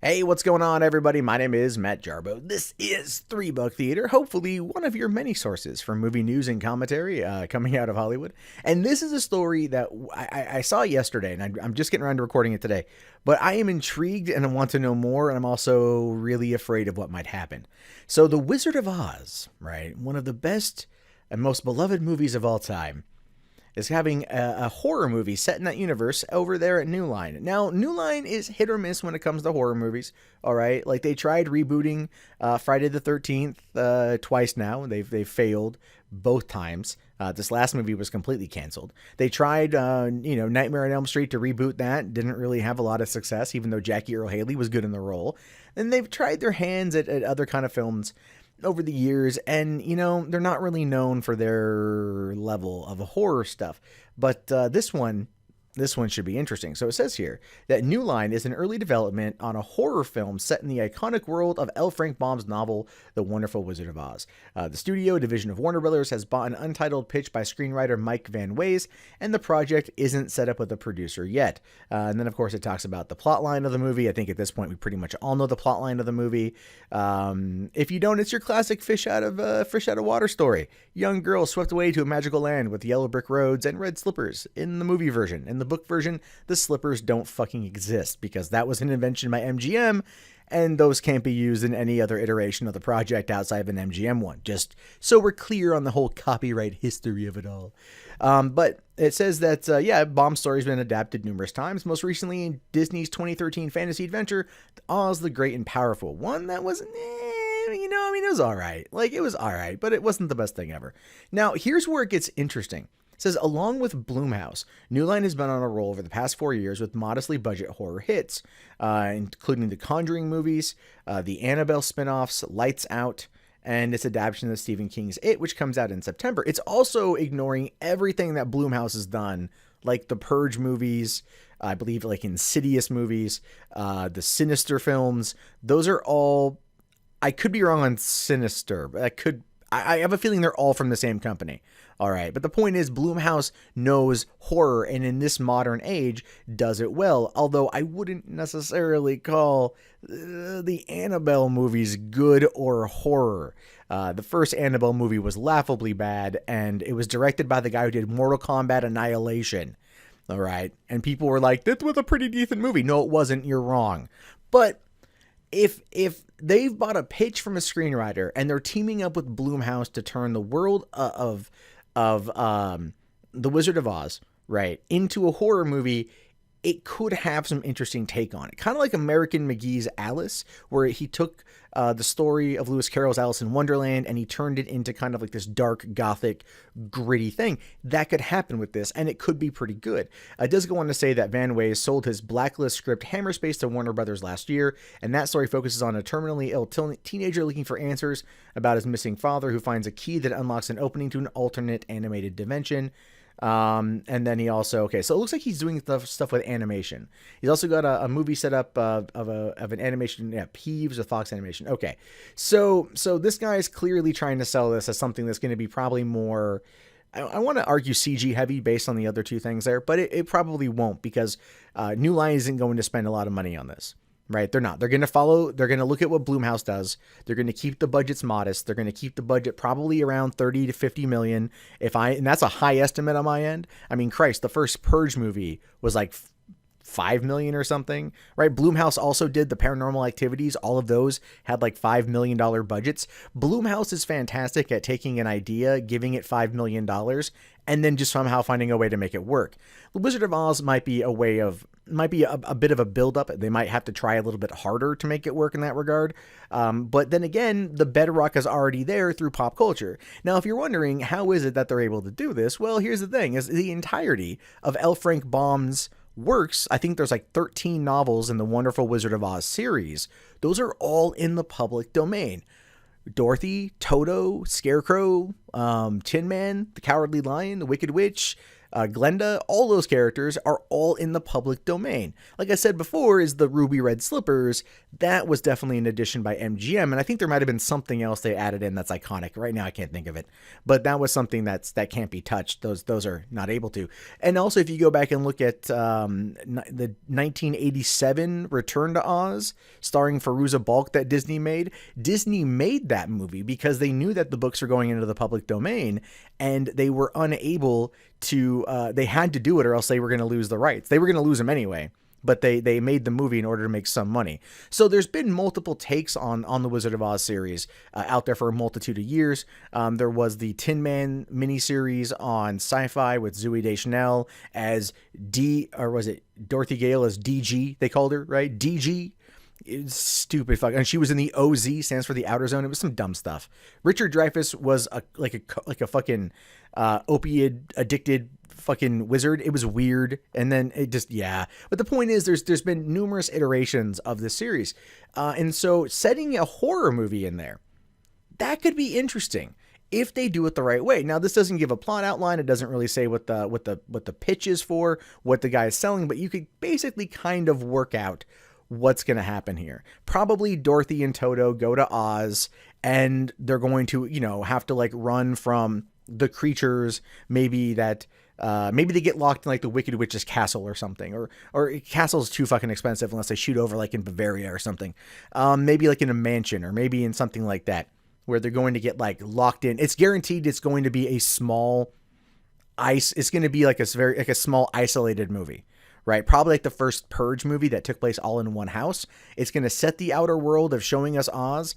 Hey, what's going on, everybody? My name is Matt Jarbo. This is Three Buck Theater, hopefully one of your many sources for movie news and commentary coming out of Hollywood. And this is a story that I saw yesterday, and I'm just getting around to recording it today. But I am intrigued and I want to know more, and I'm also really afraid of what might happen. So, The Wizard of Oz, right? One of the best and most beloved movies of all time is having a horror movie set in that universe over there at New Line. Now, New Line is hit or miss when it comes to horror movies. All right, like they tried rebooting Friday the 13th twice now, and they've failed both times. This last movie was completely canceled. They tried, Nightmare on Elm Street to reboot that. Didn't really have a lot of success, even though Jackie Earle Haley was good in the role. And they've tried their hands at other kind of films over the years, and they're not really known for their level of horror stuff, but this one should be interesting. So it says here that New Line is in early development on a horror film set in the iconic world of L. Frank Baum's novel, The Wonderful Wizard of Oz. The studio division of Warner Brothers has bought an untitled pitch by screenwriter Mike Van Waes, and the project isn't set up with a producer yet. And then, of course, it talks about the plot line of the movie. I think at this point we pretty much all know the plot line of the movie. If you don't, it's your classic fish out of water story. Young girl swept away to a magical land with yellow brick roads and red slippers. In the movie version, in the book version, the slippers don't fucking exist because that was an invention by MGM, and those can't be used in any other iteration of the project outside of an MGM one. Just so we're clear on the whole copyright history of it all. But it says that, Baum's story's been adapted numerous times, most recently in Disney's 2013 fantasy adventure, Oz the Great and Powerful. One that was, it was all right. Like, it was all right, but it wasn't the best thing ever. Now, here's where it gets interesting. It says, along with Blumhouse, New Line has been on a roll over the past 4 years with modestly budget horror hits, including the Conjuring movies, the Annabelle spinoffs, Lights Out, and its adaptation of Stephen King's It, which comes out in September. It's also ignoring everything that Blumhouse has done, like the Purge movies, I believe like Insidious movies, the Sinister films. Those are all, I could be wrong on Sinister, but I have a feeling they're all from the same company. All right. But the point is, Blumhouse knows horror, and in this modern age does it well. Although I wouldn't necessarily call the Annabelle movies good or horror. The first Annabelle movie was laughably bad, and it was directed by the guy who did Mortal Kombat Annihilation. All right. And people were like, this was a pretty decent movie. No, it wasn't. You're wrong. But if they've bought a pitch from a screenwriter and they're teaming up with Blumhouse to turn the world of The Wizard of Oz, right, into a horror movie, it could have some interesting take on it. Kind of like American McGee's Alice, where he took the story of Lewis Carroll's Alice in Wonderland and he turned it into kind of like this dark, gothic, gritty thing. That could happen with this, and it could be pretty good. It does go on to say that Van Waes sold his Blacklist script Hammerspace to Warner Brothers last year, and that story focuses on a terminally ill teenager looking for answers about his missing father who finds a key that unlocks an opening to an alternate animated dimension. And then he also, so it looks like he's doing stuff with animation. He's also got a movie set up of an animation, Peeves with Fox Animation. Okay, so this guy is clearly trying to sell this as something that's going to be probably more, I want to argue CG heavy based on the other two things there, but it probably won't, because New Line isn't going to spend a lot of money on this. Right? They're not. They're going to look at what Blumhouse does. They're going to keep the budgets modest. They're going to keep the budget probably around 30 to 50 million. And that's a high estimate on my end. I mean, Christ, the first Purge movie was like 5 million or something, right? Blumhouse also did the Paranormal Activities. All of those had like $5 million budgets. Blumhouse is fantastic at taking an idea, giving it $5 million, and then just somehow finding a way to make it work. The Wizard of Oz might be a bit of a build-up. They might have to try a little bit harder to make it work in that regard. But then again, the bedrock is already there through pop culture. Now, if you're wondering how is it that they're able to do this, well, here's the thing, is the entirety of L. Frank Baum's works, I think there's like 13 novels in the Wonderful Wizard of Oz series. Those are all in the public domain. Dorothy, Toto, Scarecrow, Tin Man, The Cowardly Lion, The Wicked Witch, Glenda, all those characters are all in the public domain. Like I said before, is the ruby red slippers. That was definitely an addition by MGM, and I think there might have been something else they added in that's iconic. Right now I can't think of it, but that was something that can't be touched. Those are not able to. And also, if you go back and look at the 1987 Return to Oz, starring Fairuza Balk, that Disney made that movie because they knew that the books were going into the public domain, and they were unable to. They had to do it, or else they were going to lose the rights. They were going to lose them anyway. But they made the movie in order to make some money. So there's been multiple takes on the Wizard of Oz series out there for a multitude of years. There was the Tin Man miniseries on Sci-Fi with Zooey Deschanel as Dorothy Gale as DG, they called her, right? DG. Stupid fuck. And she was in the OZ, stands for the Outer Zone. It was some dumb stuff. Richard Dreyfuss was like a fucking opiate addicted fucking wizard. It was weird. And then it just, yeah. But the point is, there's been numerous iterations of this series. And so setting a horror movie in there, that could be interesting if they do it the right way. Now, this doesn't give a plot outline. It doesn't really say what the pitch is for, what the guy is selling, but you could basically kind of work out what's going to happen here. Probably Dorothy and Toto go to Oz, and they're going to, have to like run from the creatures. Maybe they get locked in like the Wicked Witch's castle or something, or castle's too fucking expensive unless they shoot over like in Bavaria or something. Maybe like in a mansion, or maybe in something like that where they're going to get like locked in. It's guaranteed it's going to be a small it's going to be like a small isolated movie. Right? Probably like the first Purge movie that took place all in one house. It's going to set the outer world of showing us Oz,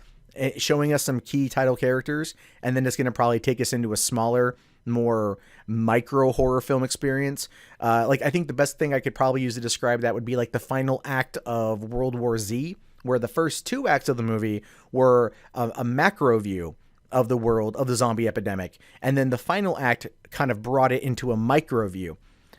showing us some key title characters, and then it's going to probably take us into a smaller, more micro horror film experience. I think the best thing I could probably use to describe that would be like the final act of World War Z, where the first two acts of the movie were a macro view of the world, of the zombie epidemic, and then the final act kind of brought it into a micro view.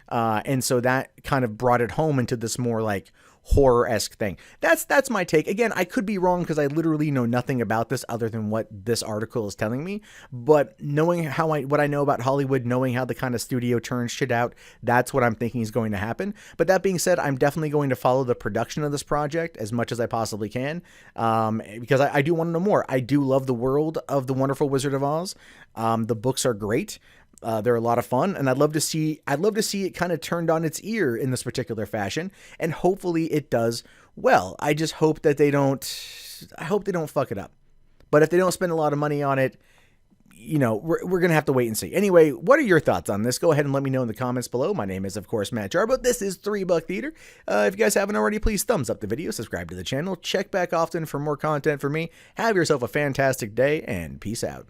And so that kind of brought it home into this more like horror-esque thing. That's my take. Again, I could be wrong because I literally know nothing about this other than what this article is telling me. But knowing what I know about Hollywood, knowing how the kind of studio turns shit out, that's what I'm thinking is going to happen. But that being said, I'm definitely going to follow the production of this project as much as I possibly can, because I do want to know more. I do love the world of The Wonderful Wizard of Oz. The books are great. They're a lot of fun, and I'd love to see it kind of turned on its ear in this particular fashion, and hopefully it does well. I just hope that they don't fuck it up. But if they don't spend a lot of money on it, we're going to have to wait and see. Anyway, what are your thoughts on this? Go ahead and let me know in the comments below. My name is, of course, Matt Jarbo. This is $3 Theater. If you guys haven't already, please thumbs up the video, subscribe to the channel, check back often for more content from me. Have yourself a fantastic day, and peace out.